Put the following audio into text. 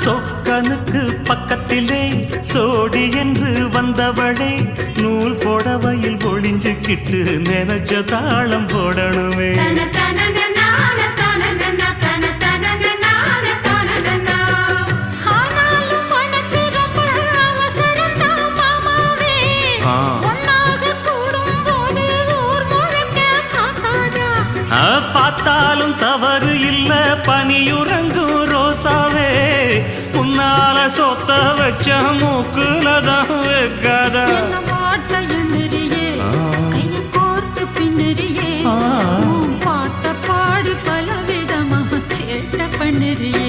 சொக்கனுக்கு பக்கத்திலே சோடி என்று வந்தவளே நூல் புடவையில் ஒளிஞ்சுக்கிட்டு நினைச்ச தாளம் போடணுமே. பார்த்தாலும் தவறு இல்ல பனியுறங்கும் ரோசாவே உன்னால சொத்த வச்ச மூக்குலதான் வைக்காத பாட்ட பாடி பல விதமாக சேட்ட பண்ணுறியே.